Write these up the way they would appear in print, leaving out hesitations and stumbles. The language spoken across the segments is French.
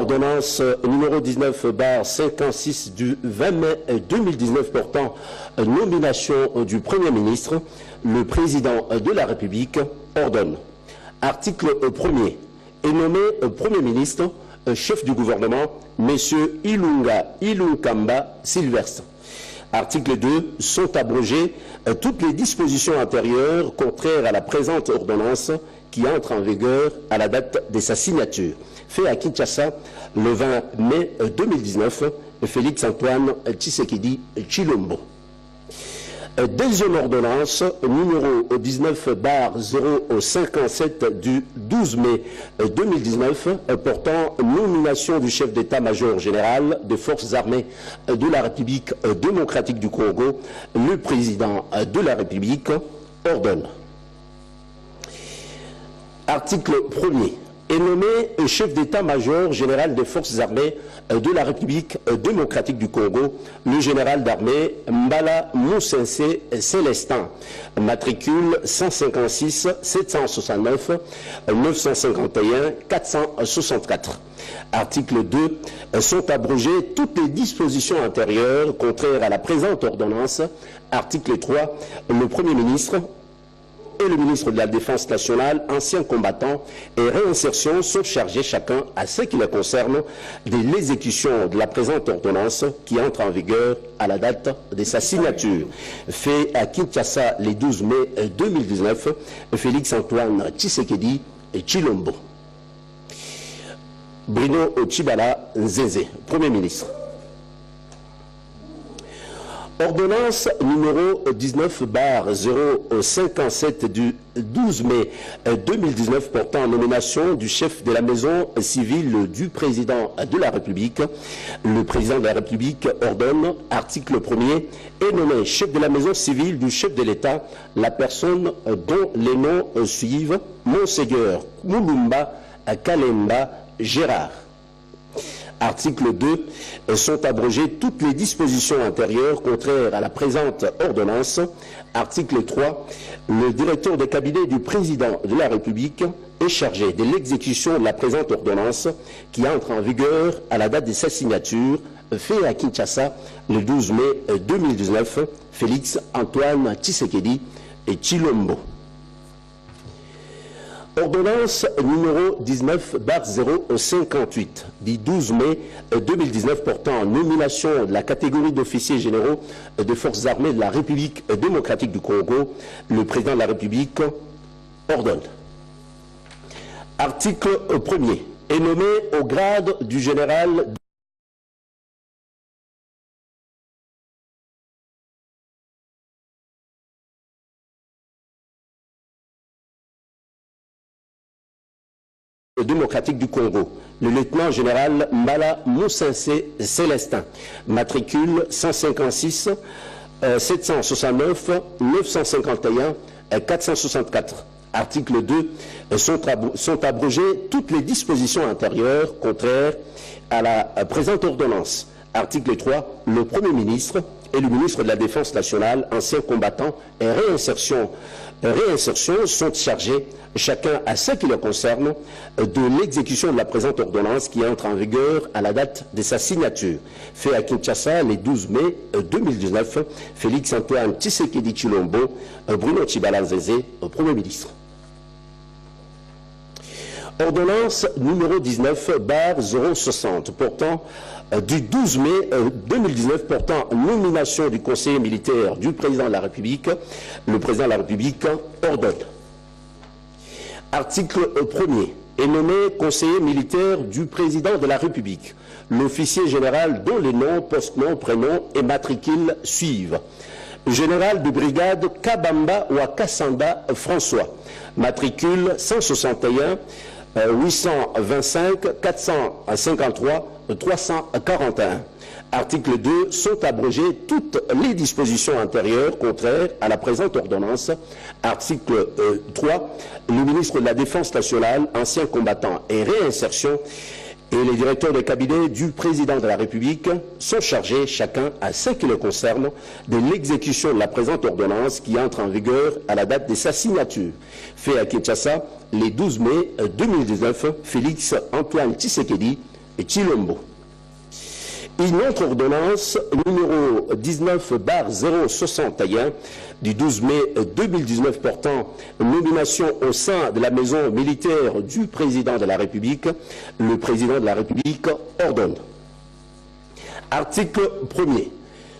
Ordonnance numéro 19/56 du 20 mai 2019 portant nomination du Premier ministre, le Président de la République ordonne. Article 1er. Est nommé Premier ministre, chef du gouvernement, M. Ilunkamba Sylvestre. Article 2. Sont abrogées toutes les dispositions antérieures contraires à la présente ordonnance qui entre en vigueur à la date de sa signature. Fait à Kinshasa le 20 mai 2019, Félix Antoine Tshisekedi Tshilombo. Deuxième ordonnance numéro 19/057 du 12 mai 2019 portant nomination du chef d'état-major général des forces armées de la République démocratique du Congo, le président de la République ordonne. Article 1er. Est nommé chef d'état-major général des forces armées de la République démocratique du Congo, le général d'armée Mbala Moussense Célestin, matricule 156 769 951 464. Article 2. Sont abrogées toutes les dispositions antérieures contraires à la présente ordonnance. Article 3. Le Premier ministre et le ministre de la Défense nationale, anciens combattants et réinsertion sont chargés chacun à ce qui les concerne de l'exécution de la présente ordonnance qui entre en vigueur à la date de sa signature. Fait à Kinshasa le 12 mai 2019, Félix Antoine Tshisekedi Tshilombo. Bruno Tshibala Nzeze, Premier ministre. Ordonnance numéro 19/057 du 12 mai 2019 portant nomination du chef de la maison civile du président de la République. Le président de la République ordonne, article 1er, est nommé chef de la maison civile du chef de l'État la personne dont les noms suivent Monseigneur Moulumba Kalemba Gérard. Article 2. Sont abrogées toutes les dispositions antérieures contraires à la présente ordonnance. Article 3. Le directeur de cabinet du président de la République est chargé de l'exécution de la présente ordonnance qui entre en vigueur à la date de sa signature. Fait à Kinshasa le 12 mai 2019, Félix Antoine Tshisekedi et Tshilombo. Ordonnance numéro 19/058 du 12 mai 2019 portant nomination de la catégorie d'officiers généraux des forces armées de la République démocratique du Congo, le président de la République ordonne. Article 1er. Est nommé au grade du général démocratique du Congo, le lieutenant général Mbala Moussense Célestin, matricule 156 769 951 464. Article 2. Sont abrogées toutes les dispositions antérieures contraires à la présente ordonnance. Article 3. Le Premier ministre et le ministre de la Défense nationale, anciens combattants et réinsertion sont chargés, chacun à ce qui le concerne, de l'exécution de la présente ordonnance qui entre en vigueur à la date de sa signature. Fait à Kinshasa le 12 mai 2019, Félix Antoine Tshisekedi Tshilombo, Bruno Tshibala Nzeze, Premier ministre. Ordonnance numéro 19/060 portant du 12 mai 2019 portant nomination du conseiller militaire du président de la République, le président de la République ordonne. Article 1er. Est nommé conseiller militaire du président de la République, l'officier général dont les noms, post-noms, prénoms et matricules suivent. Général de brigade Kabamba Wakassanda François, matricule 161 825 453 341. Article 2. Sont abrogées toutes les dispositions antérieures contraires à la présente ordonnance. Article 3. Le ministre de la Défense nationale, anciens combattants et réinsertion et les directeurs de cabinet du président de la République sont chargés, chacun à ce qui le concerne, de l'exécution de la présente ordonnance qui entre en vigueur à la date de sa signature. Fait à Kinshasa, le 12 mai 2019, Félix Antoine Tshisekedi Chilombo. Une autre ordonnance numéro 19/061 du 12 mai 2019 portant nomination au sein de la maison militaire du président de la République, le président de la République ordonne. Article 1er.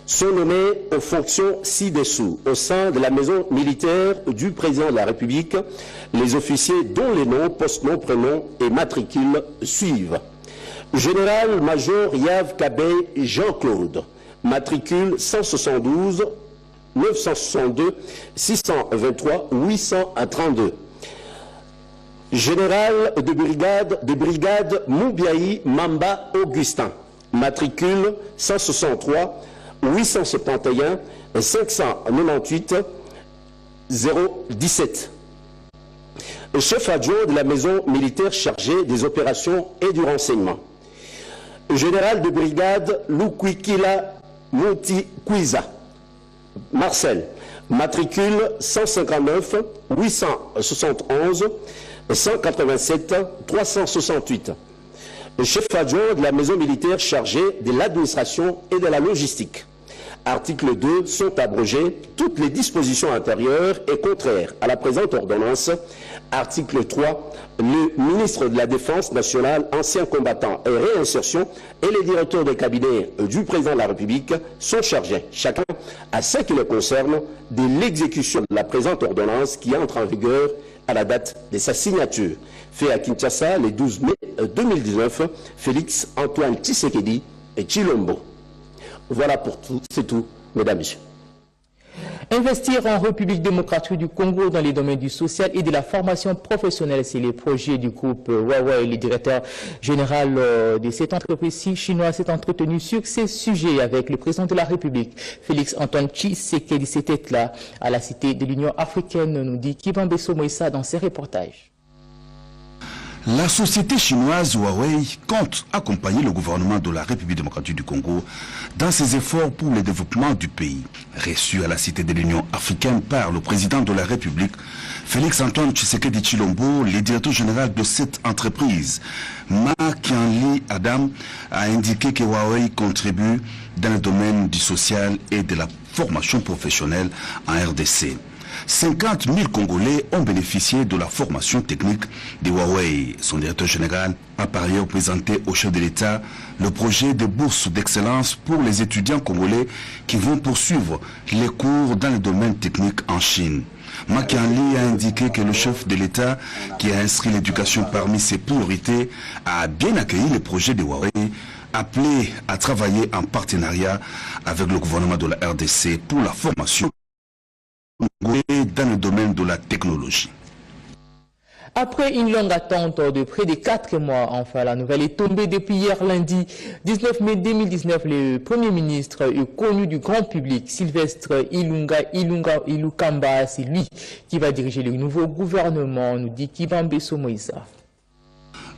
Sont nommés aux fonctions ci-dessous au sein de la maison militaire du président de la République les officiers dont les noms, post-noms, prénoms et matricules suivent. Général-major Yav Kabey Jean-Claude, matricule 172 962 623 832. Général de brigade Moubiaï Mamba Augustin, matricule 163 871 598 017. Chef adjoint de la maison militaire chargé des opérations et du renseignement. Général de brigade Lukwikila Mutikwiza, Marcel, matricule 159 871 187 368. Chef adjoint de la maison militaire chargé de l'administration et de la logistique. Article 2. Sont abrogées toutes les dispositions intérieures et contraires à la présente ordonnance. Article 3. Le ministre de la Défense nationale, ancien combattant et réinsertion et les directeurs de cabinet du président de la République sont chargés, chacun à ce qui le concerne, de l'exécution de la présente ordonnance qui entre en vigueur à la date de sa signature. Fait à Kinshasa le 12 mai 2019, Félix Antoine Tshisekedi et Chilombo. Voilà pour tout, c'est tout, mesdames et messieurs. Investir en République démocratique du Congo dans les domaines du social et de la formation professionnelle, c'est les projets du groupe Huawei. Le directeur général de cette entreprise chinoise s'est entretenu sur ces sujets avec le président de la République, Félix Antoine Tshisekedi. C'était là à la Cité de l'Union africaine, nous dit Kibambeso Moïsa dans ses reportages. La société chinoise Huawei compte accompagner le gouvernement de la République démocratique du Congo dans ses efforts pour le développement du pays. Reçu à la Cité de l'Union africaine par le président de la République, Félix Antoine Tshisekedi Chilombo, le directeur général de cette entreprise, Ma Kianli Adam, a indiqué que Huawei contribue dans le domaine du social et de la formation professionnelle en RDC. 50 000 Congolais ont bénéficié de la formation technique de Huawei. Son directeur général a par ailleurs présenté au chef de l'État le projet de bourse d'excellence pour les étudiants congolais qui vont poursuivre les cours dans le domaine technique en Chine. Makianli a indiqué que le chef de l'État, qui a inscrit l'éducation parmi ses priorités, a bien accueilli le projet de Huawei, appelé à travailler en partenariat avec le gouvernement de la RDC pour la formation dans le domaine de la technologie. Après une longue attente de près de 4 mois, enfin la nouvelle est tombée depuis hier lundi 19 mai 2019. Le Premier ministre est connu du grand public, Sylvestre Ilukamba, c'est lui qui va diriger le nouveau gouvernement, nous dit Kibambeso Moïsa.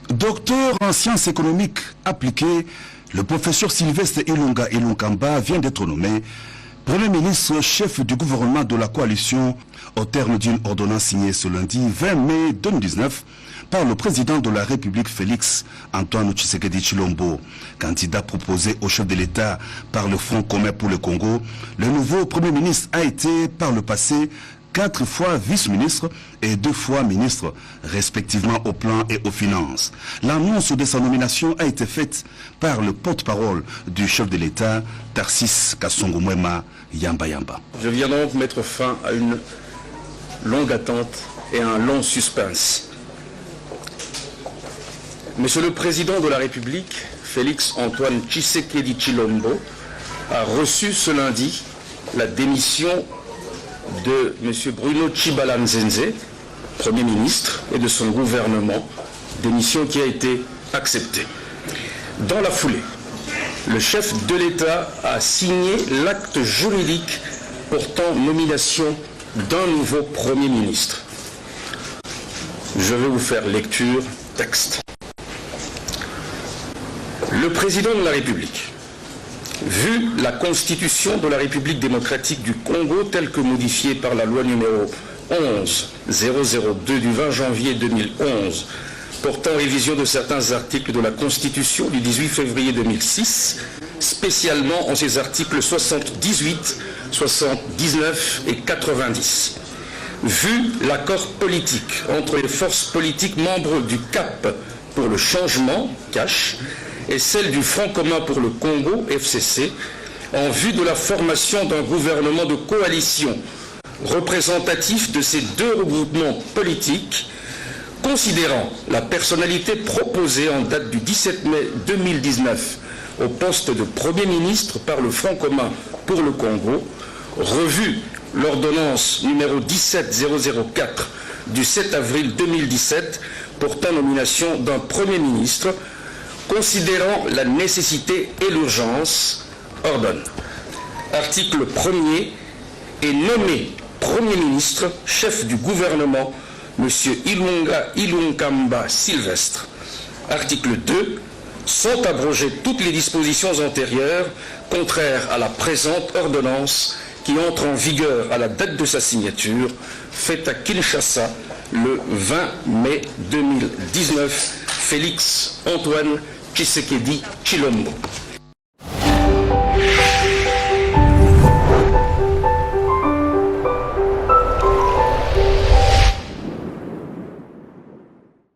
Docteur en sciences économiques appliquées, le professeur Sylvestre Ilukamba vient d'être nommé Premier ministre, chef du gouvernement de la coalition, au terme d'une ordonnance signée ce lundi 20 mai 2019 par le président de la République Félix Antoine Tshisekedi Chilombo. Candidat proposé au chef de l'État par le Front commun pour le Congo, le nouveau Premier ministre a été par le passé 4 fois vice-ministre et 2 fois ministre, respectivement au plan et aux finances. L'annonce de sa nomination a été faite par le porte-parole du chef de l'État, Tarsis Kasongo Mwema Yamba Yamba. Je viens donc mettre fin à une longue attente et à un long suspense. Monsieur le Président de la République, Félix Antoine Tshisekedi Chilombo, a reçu ce lundi la démission de M. Bruno Tshibala Nzenze, Premier ministre, et de son gouvernement, démission qui a été acceptée. Dans la foulée, le chef de l'État a signé l'acte juridique portant nomination d'un nouveau Premier ministre. Je vais vous faire lecture texte. Le Président de la République, vu la Constitution de la République démocratique du Congo telle que modifiée par la loi numéro 11-002 du 20 janvier 2011 portant révision de certains articles de la Constitution du 18 février 2006, spécialement en ses articles 78, 79 et 90. Vu l'accord politique entre les forces politiques membres du CAP pour le changement, CACH, et celle du Front commun pour le Congo, FCC, en vue de la formation d'un gouvernement de coalition représentatif de ces deux regroupements politiques, considérant la personnalité proposée en date du 17 mai 2019 au poste de Premier ministre par le Front commun pour le Congo, revue l'ordonnance numéro 17004 du 7 avril 2017 portant nomination d'un Premier ministre, considérant la nécessité et l'urgence, ordonne. Article 1er, est nommé Premier ministre, chef du gouvernement, M. Ilunga Ilunkamba Sylvestre. Article 2. Sont abrogées toutes les dispositions antérieures contraires à la présente ordonnance qui entre en vigueur à la date de sa signature, faite à Kinshasa le 20 mai 2019. Félix Antoine Tshisekedi Tshilombo.